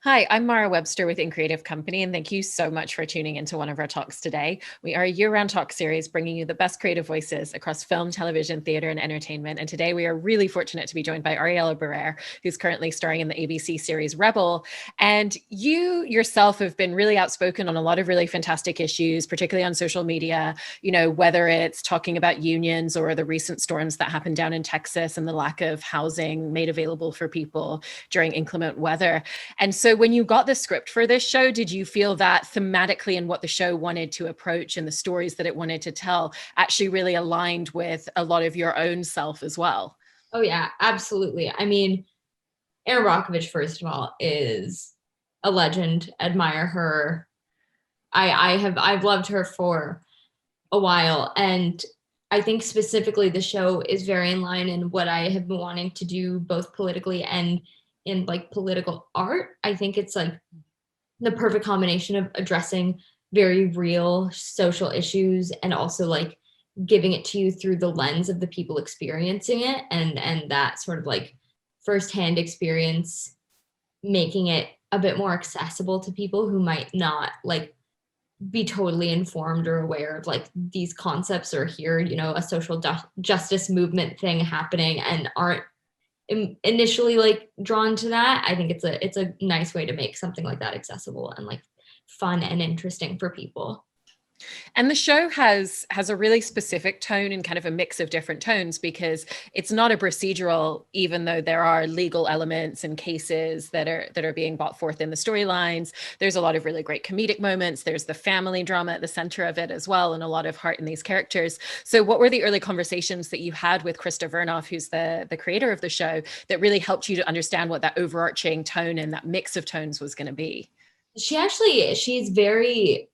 Hi, I'm Mara Webster with In Creative Company, and thank you so much for tuning into one of our talks today. We are a year-round talk series bringing you the best creative voices across film, television, theater, and entertainment. And today we are really fortunate to be joined by Ariela Barer, who's currently starring in the ABC series Rebel. And you yourself have been really outspoken on a lot of really fantastic issues, particularly on social media, whether it's talking about unions or the recent storms that happened down in Texas and the lack of housing made available for people during inclement weather. And so when you got the script for this show, did you feel that thematically and what the show wanted to approach and the stories that it wanted to tell actually really aligned with a lot of your own self as well? Oh yeah, absolutely. I mean, Erin Brockovich, first of all, is a legend. Admire her. I've loved her for a while, and I think specifically the show is very in line in what I have been wanting to do, both politically and in like political art. I think it's like the perfect combination of addressing very real social issues and also like giving it to you through the lens of the people experiencing it, and that sort of like firsthand experience, making it a bit more accessible to people who might not like be totally informed or aware of like these concepts or hear, a social justice movement thing happening and aren't initially like drawn to that. I think it's a nice way to make something like that accessible and like fun and interesting for people. And the show has a really specific tone and kind of a mix of different tones because it's not a procedural, even though there are legal elements and cases that are being brought forth in the storylines. There's a lot of really great comedic moments. There's the family drama at the center of it as well, and a lot of heart in these characters. So what were the early conversations that you had with Krista Vernoff, who's the creator of the show, that really helped you to understand what that overarching tone and that mix of tones was going to be? She's very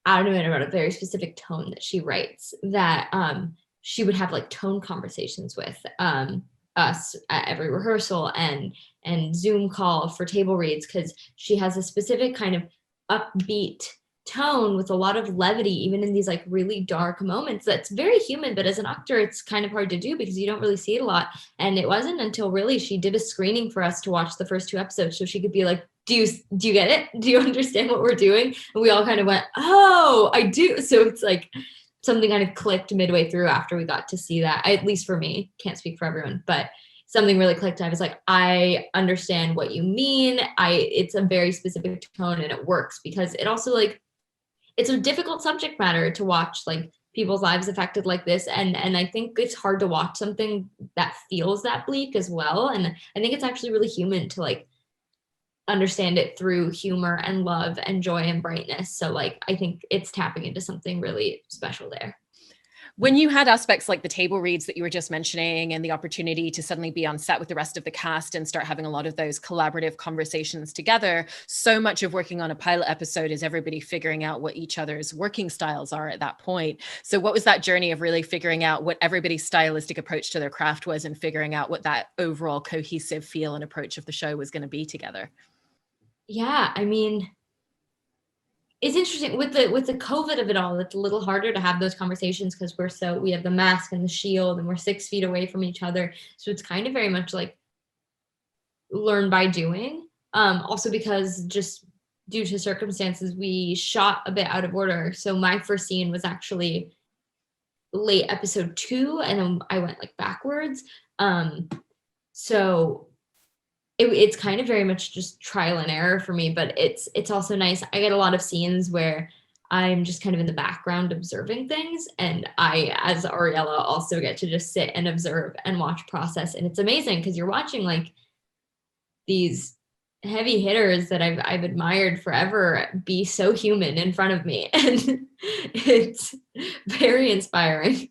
adamant about a very specific tone that she writes, that she would have like tone conversations with us at every rehearsal and Zoom call for table reads, because she has a specific kind of upbeat tone with a lot of levity, even in these like really dark moments. That's very human, but as an actor it's kind of hard to do because you don't really see it a lot. And it wasn't until really she did a screening for us to watch the first two episodes so she could be like, do you get it? Do you understand what we're doing? And we all kind of went, oh, I do. So it's like something kind of clicked midway through after we got to see that. At least for me, can't speak for everyone, but something really clicked. I was like, I understand what you mean. It's a very specific tone and it works because it also like, it's a difficult subject matter to watch, like people's lives affected like this. And I think it's hard to watch something that feels that bleak as well. And I think it's actually really human to like understand it through humor and love and joy and brightness. So like I think it's tapping into something really special there. When you had aspects like the table reads that you were just mentioning and the opportunity to suddenly be on set with the rest of the cast and start having a lot of those collaborative conversations together, so much of working on a pilot episode is everybody figuring out what each other's working styles are at that point. So what was that journey of really figuring out what everybody's stylistic approach to their craft was and figuring out what that overall cohesive feel and approach of the show was going to be together? Yeah, I mean, it's interesting with the COVID of it all. It's a little harder to have those conversations because we have the mask and the shield and we're 6 feet away from each other. So it's kind of very much like learn by doing. Also because just due to circumstances, we shot a bit out of order. So my first scene was actually late episode 2, and then I went like backwards. So it's kind of very much just trial and error for me, but it's also nice. I get a lot of scenes where I'm just kind of in the background observing things, and I, as Ariela, also get to just sit and observe and watch process, and it's amazing because you're watching like these heavy hitters that I've admired forever be so human in front of me, and it's very inspiring.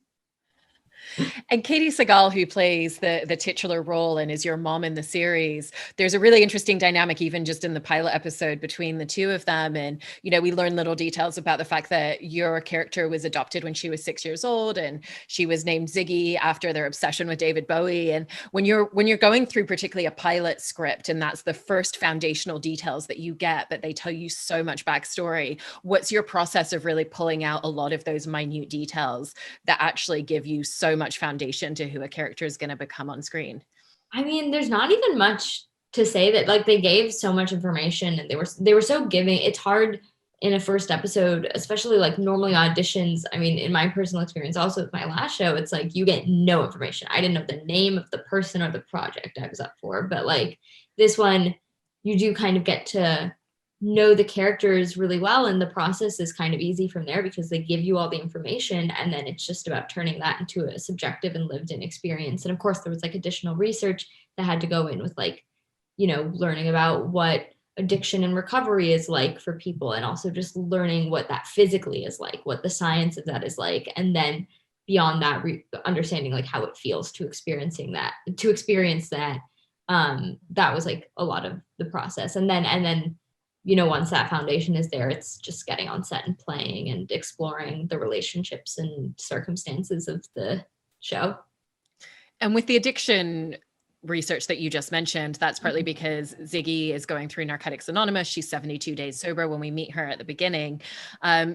And Katie Sagal, who plays the titular role and is your mom in the series, there's a really interesting dynamic, even just in the pilot episode, between the two of them. And we learn little details about the fact that your character was adopted when she was 6 years old, and she was named Ziggy after their obsession with David Bowie. And when you're going through particularly a pilot script, and that's the first foundational details that you get, but they tell you so much backstory. What's your process of really pulling out a lot of those minute details that actually give you so much foundation to who a character is going to become on screen? I mean, there's not even much to say that like they gave so much information and they were so giving. It's hard in a first episode, especially like normally auditions. I mean, in my personal experience, also with my last show, it's like you get no information. I didn't know the name of the person or the project I was up for, but like this one, you do kind of get to know the characters really well, and the process is kind of easy from there because they give you all the information, and then it's just about turning that into a subjective and lived in experience. And of course, there was like additional research that had to go in with like, you know, learning about what addiction and recovery is like for people, and also just learning what that physically is like, what the science of that is like, and then beyond that, understanding like how it feels to experience that. That was like a lot of the process, and then you know, once that foundation is there, it's just getting on set and playing and exploring the relationships and circumstances of the show. And with the addiction research that you just mentioned, that's partly because Ziggy is going through Narcotics Anonymous. She's 72 days sober when we meet her at the beginning.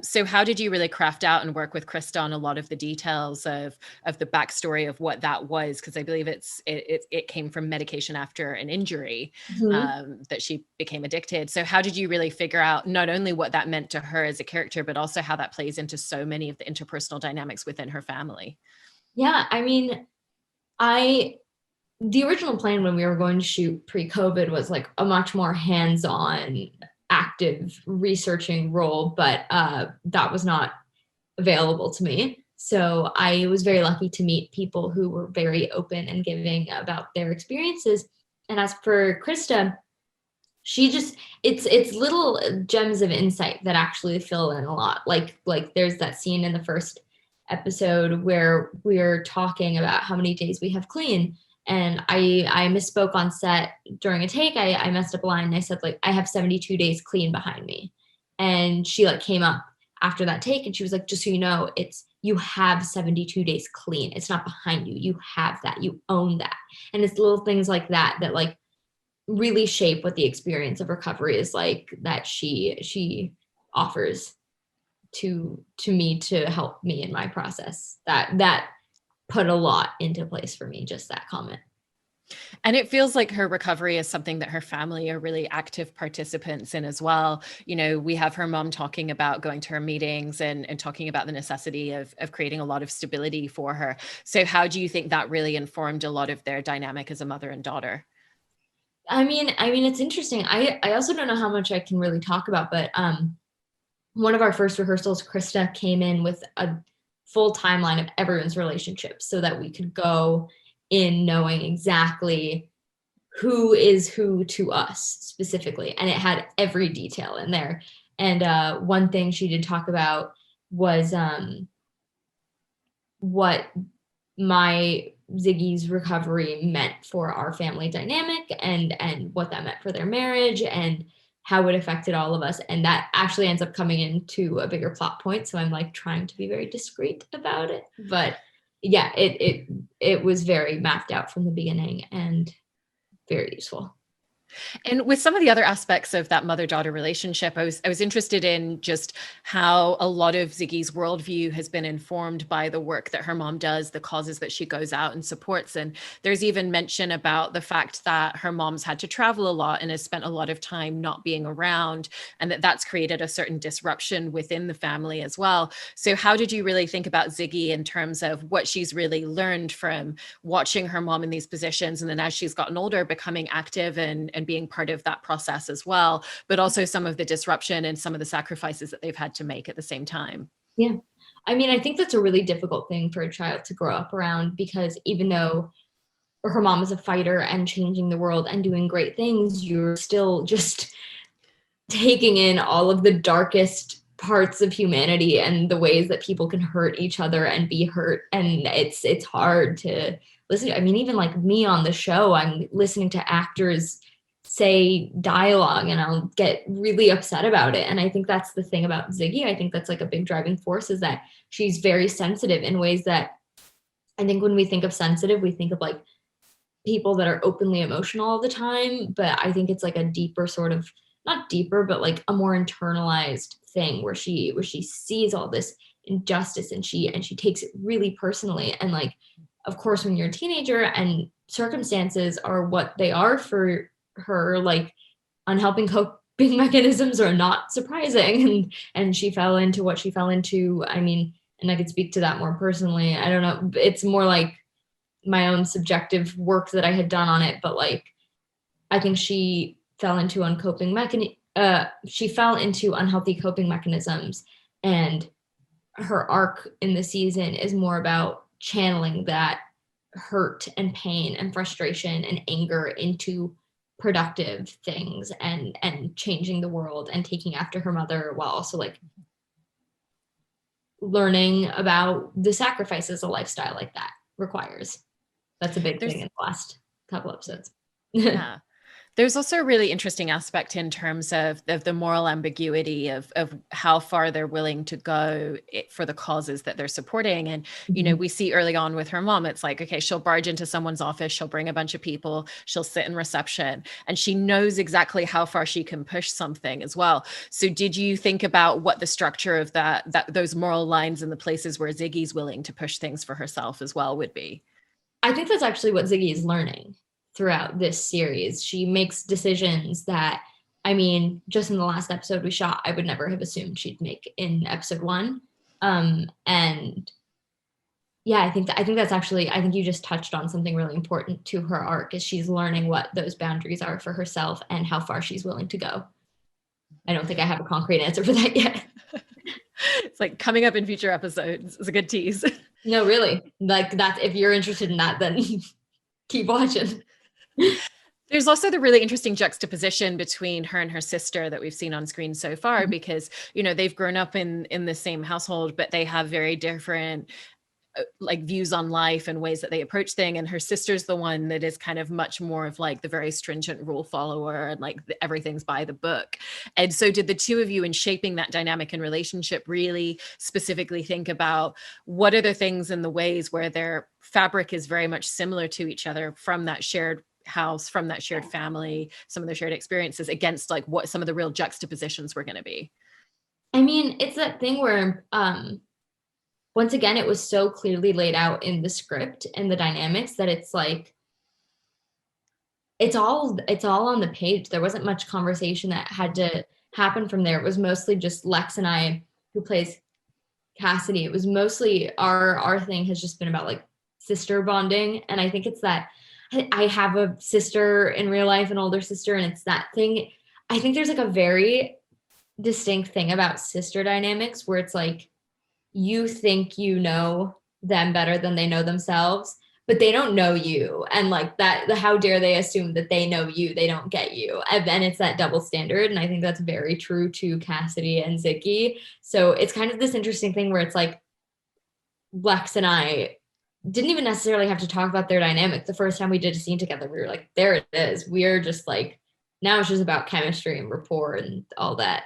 So how did you really craft out and work with Krista on a lot of the details of the backstory of what that was? Because I believe it came from medication after an injury, that she became addicted. So how did you really figure out not only what that meant to her as a character, but also how that plays into so many of the interpersonal dynamics within her family? Yeah, I mean, the original plan when we were going to shoot pre-COVID was like a much more hands-on, active researching role, but that was not available to me. So I was very lucky to meet people who were very open and giving about their experiences. And as for Krista, she just it's little gems of insight that actually fill in a lot. Like there's that scene in the first episode where we're talking about how many days we have clean. And I misspoke on set during a take. I messed up a line and I said like, I have 72 days clean behind me. And she like came up after that take and she was like, just so you know, you have 72 days clean. It's not behind you. You have that. You own that. And it's little things like that that like really shape what the experience of recovery is like, that she offers to me to help me in my process. That put a lot into place for me, just that comment. And it feels like her recovery is something that her family are really active participants in as well. You know, we have her mom talking about going to her meetings and talking about the necessity of creating a lot of stability for her. So how do you think that really informed a lot of their dynamic as a mother and daughter? I mean, it's interesting. I also don't know how much I can really talk about, but one of our first rehearsals, Krista came in with a full timeline of everyone's relationships so that we could go in knowing exactly who is who to us specifically. And it had every detail in there. And one thing she did talk about was what my Ziggy's recovery meant for our family dynamic and what that meant for their marriage and how it affected all of us. And that actually ends up coming into a bigger plot point. So I'm like trying to be very discreet about it. But yeah, it was very mapped out from the beginning and very useful. And with some of the other aspects of that mother-daughter relationship, I was interested in just how a lot of Ziggy's worldview has been informed by the work that her mom does, the causes that she goes out and supports. And there's even mention about the fact that her mom's had to travel a lot and has spent a lot of time not being around, and that's created a certain disruption within the family as well. So how did you really think about Ziggy in terms of what she's really learned from watching her mom in these positions, and then as she's gotten older, becoming active and being part of that process as well, but also some of the disruption and some of the sacrifices that they've had to make at the same time? Yeah. I mean, I think that's a really difficult thing for a child to grow up around, because even though her mom is a fighter and changing the world and doing great things, you're still just taking in all of the darkest parts of humanity and the ways that people can hurt each other and be hurt. And it's hard to listen to. I mean, even like me on the show, I'm listening to actors say dialogue and I'll get really upset about it. And I think that's the thing about Ziggy. I think that's like a big driving force, is that she's very sensitive in ways that I think when we think of sensitive, we think of like people that are openly emotional all the time. But I think it's like a deeper sort of, not deeper, but like a more internalized thing where she sees all this injustice and she takes it really personally. And like, of course, when you're a teenager and circumstances are what they are for her like unhelping coping mechanisms are not surprising, and she fell into what she fell into. I mean, and I could speak to that more personally. I don't know. It's more like my own subjective work that I had done on it, but like I think she fell into she fell into unhealthy coping mechanisms, and her arc in the season is more about channeling that hurt and pain and frustration and anger into productive things, and changing the world and taking after her mother, while also like learning about the sacrifices a lifestyle like that requires. That's a big thing in the last couple episodes. Yeah. There's also a really interesting aspect in terms of the moral ambiguity of how far they're willing to go for the causes that they're supporting. And, you know, we see early on with her mom, it's like, okay, she'll barge into someone's office, she'll bring a bunch of people, she'll sit in reception, and she knows exactly how far she can push something as well. So did you think about what the structure of those moral lines and the places where Ziggy's willing to push things for herself as well would be? I think that's actually what Ziggy is learning throughout this series. She makes decisions that, I mean, just in the last episode we shot, I would never have assumed she'd make in episode 1. And yeah, I think that's actually, I think you just touched on something really important to her arc, is she's learning what those boundaries are for herself and how far she's willing to go. I don't think I have a concrete answer for that yet. It's like coming up in future episodes. It's a good tease. No, really. Like, that's, if you're interested in that, then keep watching. There's also the really interesting juxtaposition between her and her sister that we've seen on screen so far, because, you know, they've grown up in the same household, but they have very different like views on life and ways that they approach things. And her sister's the one that is kind of much more of like the very stringent rule follower, and like everything's by the book. And so did the two of you, in shaping that dynamic and relationship, really specifically think about what are the things and the ways where their fabric is very much similar to each other from that shared house, from that shared family, some of the shared experiences, against like what some of the real juxtapositions were going to be? I mean, it's that thing where once again, it was so clearly laid out in the script and the dynamics that it's like, it's all on the page. There wasn't much conversation that had to happen from there. It was mostly just Lex and I, who plays Cassidy. It was mostly our thing has just been about like sister bonding. And I think it's that I have a sister in real life, an older sister, and it's that thing. I think there's like a very distinct thing about sister dynamics where it's like, you think you know them better than they know themselves, but they don't know you. And like that, how dare they assume that they know you, they don't get you. And then it's that double standard. And I think that's very true to Cassidy and Ziggy. So it's kind of this interesting thing where it's like, Lex and I didn't even necessarily have to talk about their dynamic. The first time we did a scene together, we were like, there it is. We're just like, now it's just about chemistry and rapport and all that.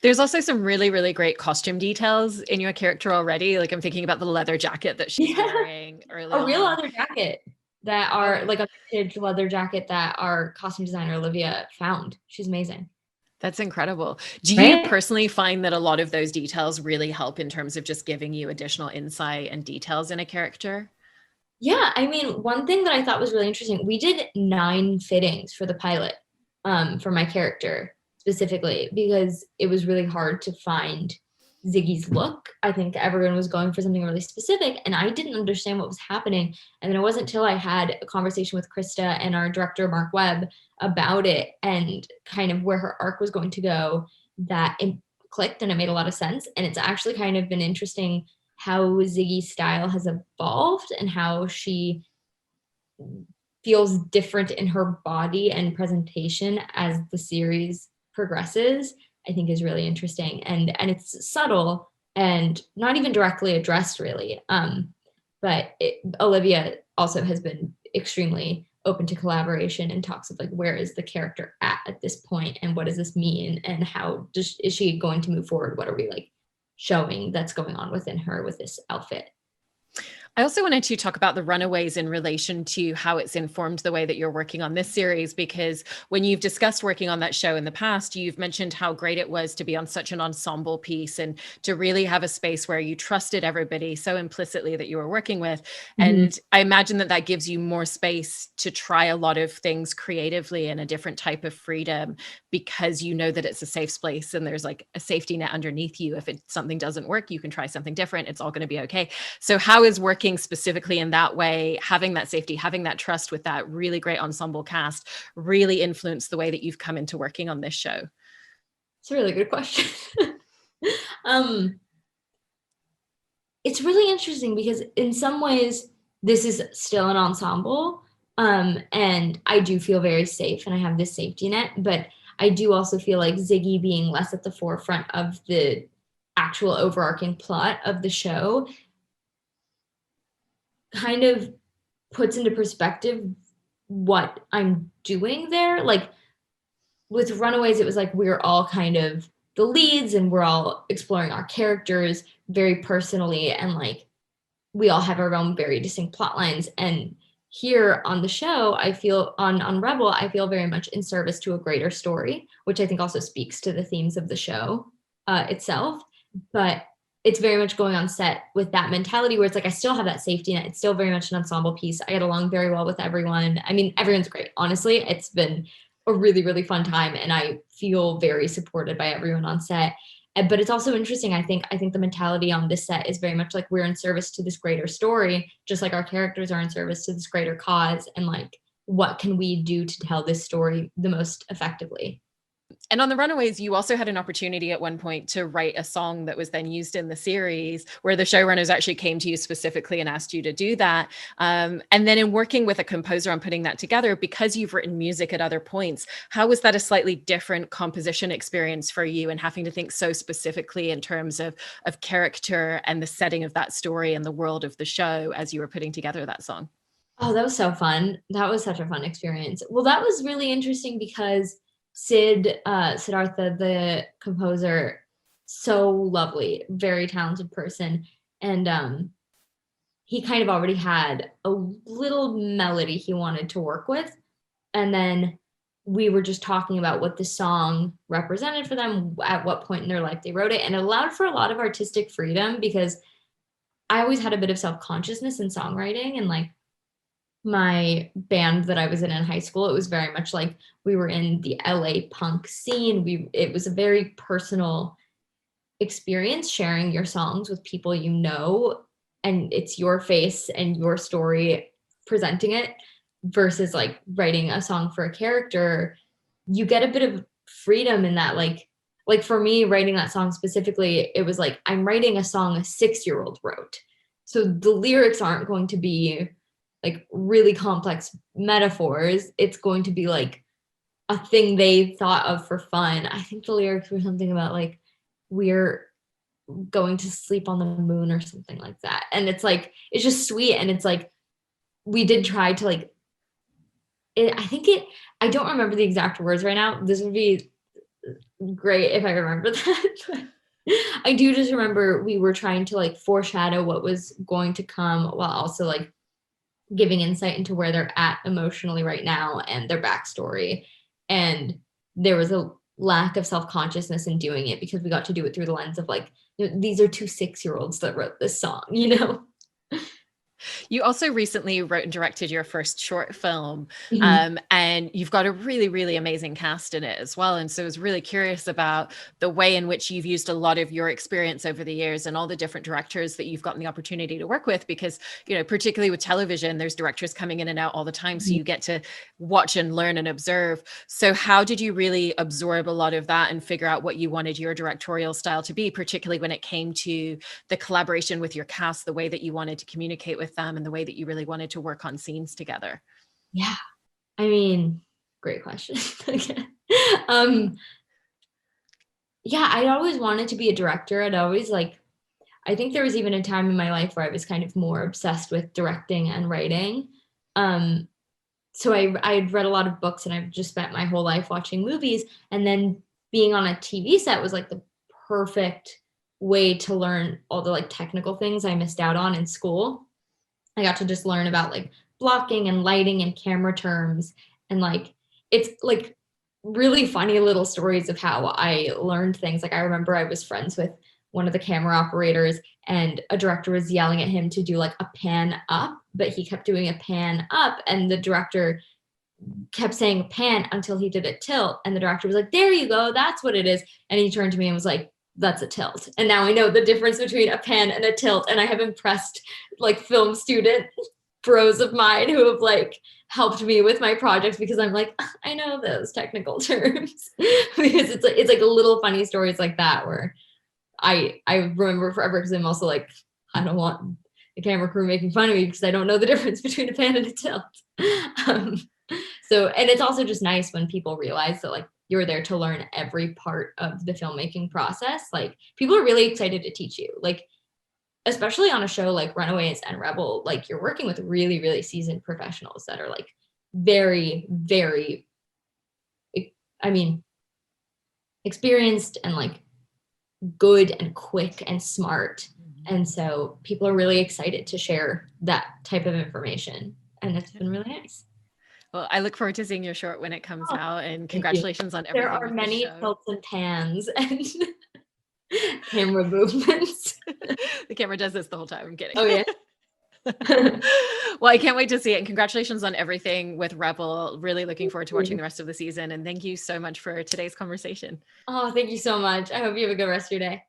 There's also some really, really great costume details in your character already. Like I'm thinking about the leather jacket that she's wearing early a real on. leather jacket that are like a vintage leather jacket that our costume designer Olivia found. She's amazing. That's incredible. Do you personally find that a lot of those details really help in terms of just giving you additional insight and details in a character? Yeah, I mean, one thing that I thought was really interesting, we did 9 fittings for the pilot, for my character specifically, because it was really hard to find Ziggy's look. I think everyone was going for something really specific, and I didn't understand what was happening. And then it wasn't until I had a conversation with Krista and our director, Mark Webb, about it and kind of where her arc was going to go that it clicked and it made a lot of sense. And it's actually kind of been interesting how Ziggy's style has evolved and how she feels different in her body and presentation as the series progresses, I think is really interesting. And it's subtle and not even directly addressed really. But Olivia also has been extremely open to collaboration and talks of like, where is the character at this point, and what does this mean, and how is she going to move forward? What are we like showing that's going on within her with this outfit? I also wanted to talk about the Runaways in relation to how it's informed the way that you're working on this series, because when you've discussed working on that show in the past, you've mentioned how great it was to be on such an ensemble piece and to really have a space where you trusted everybody so implicitly that you were working with. Mm-hmm. And I imagine that that gives you more space to try a lot of things creatively and a different type of freedom, because you know that it's a safe space and there's like a safety net underneath you. If something doesn't work, you can try something different. It's all going to be okay. So how is working specifically in that way, having that safety, having that trust with that really great ensemble cast, really influenced the way that you've come into working on this show? It's a really good question. It's really interesting because in some ways this is still an ensemble, and I do feel very safe and I have this safety net, but I do also feel like Ziggy being less at the forefront of the actual overarching plot of the show kind of puts into perspective what I'm doing there. Like with Runaways, it was like we were all kind of the leads and we're all exploring our characters very personally, and like we all have our own very distinct plot lines. And here on the show, I feel on Rebel, I feel very much in service to a greater story, which I think also speaks to the themes of the show itself. But it's very much going on set with that mentality where it's like I still have that safety net. It's still very much an ensemble piece. I get along very well with everyone. I mean, everyone's great. Honestly, it's been a really, really fun time, and I feel very supported by everyone on set. But it's also interesting. I think the mentality on this set is very much like we're in service to this greater story, just like our characters are in service to this greater cause. And like, what can we do to tell this story the most effectively? And on the Runaways, you also had an opportunity at one point to write a song that was then used in the series, where the showrunners actually came to you specifically and asked you to do that. And then in working with a composer on putting that together, because you've written music at other points, how was that a slightly different composition experience for you, and having to think so specifically in terms of character and the setting of that story and the world of the show as you were putting together that song? Oh, that was so fun. That was such a fun experience. Well, that was really interesting because Siddhartha, the composer, so lovely, very talented person. And he kind of already had a little melody he wanted to work with. And then we were just talking about what the song represented for them, at what point in their life they wrote it. And it allowed for a lot of artistic freedom because I always had a bit of self-consciousness in songwriting, and like my band that I was in high school, it was very much like we were in the LA punk scene. It was a very personal experience sharing your songs with people you know, and it's your face and your story presenting it, versus like writing a song for a character. You get a bit of freedom in that, like for me writing that song specifically, it was like I'm writing a song a 6-year-old wrote. So the lyrics aren't going to be like really complex metaphors. It's going to be like a thing they thought of for fun. I think the lyrics were something about like we're going to sleep on the moon or something like that. And it's like it's just sweet, and it's like we did try to like I don't remember the exact words right now. This would be great if I remember that. I do just remember we were trying to like foreshadow what was going to come while also like giving insight into where they're at emotionally right now and their backstory. And there was a lack of self-consciousness in doing it because we got to do it through the lens of like, these are 2 6-year-olds that wrote this song, you know? You also recently wrote and directed your first short film, Mm-hmm. and you've got a really, really amazing cast in it as well. And so I was really curious about the way in which you've used a lot of your experience over the years and all the different directors that you've gotten the opportunity to work with, because, you know, particularly with television, there's directors coming in and out all the time. So you get to watch and learn and observe. So how did you really absorb a lot of that and figure out what you wanted your directorial style to be, particularly when it came to the collaboration with your cast, the way that you wanted to communicate with them and the way that you really wanted to work on scenes together? Yeah. I mean, great question. um, yeah, I'd always wanted to be a director. I'd always like, I think there was even a time in my life where I was kind of more obsessed with directing and writing. Um, so I'd read a lot of books and I've just spent my whole life watching movies. And then being on a TV set was like the perfect way to learn all the like technical things I missed out on in school. I got to just learn about like blocking and lighting and camera terms. And like, it's like really funny little stories of how I learned things. Like I remember I was friends with one of the camera operators, and a director was yelling at him to do like a pan up, but he kept doing a pan up, and the director kept saying pan until he did a tilt, and the director was like, there you go, that's what it is. And he turned to me and was like, that's a tilt. And now I know the difference between a pan and a tilt. And I have impressed like film student bros of mine who have like helped me with my projects, because I'm like, I know those technical terms. Because it's like little funny stories like that where I remember forever, because I'm also like, I don't want the camera crew making fun of me because I don't know the difference between a pan and a tilt. So, and it's also just nice when people realize that like you're there to learn every part of the filmmaking process. Like people are really excited to teach you, like, especially on a show like Runaways and Rebel, like you're working with really, really seasoned professionals that are like very, very, I mean, experienced and like good and quick and smart. And so people are really excited to share that type of information. And it's been really nice. Well, I look forward to seeing your short when it comes out, and congratulations on There everything. are many tilts and pans and camera movements. The camera does this the whole time. I'm kidding. Oh yeah. Well, I can't wait to see it. And congratulations on everything with Rebel. Really looking forward to watching the rest of the season. And thank you so much for today's conversation. Oh, thank you so much. I hope you have a good rest of your day.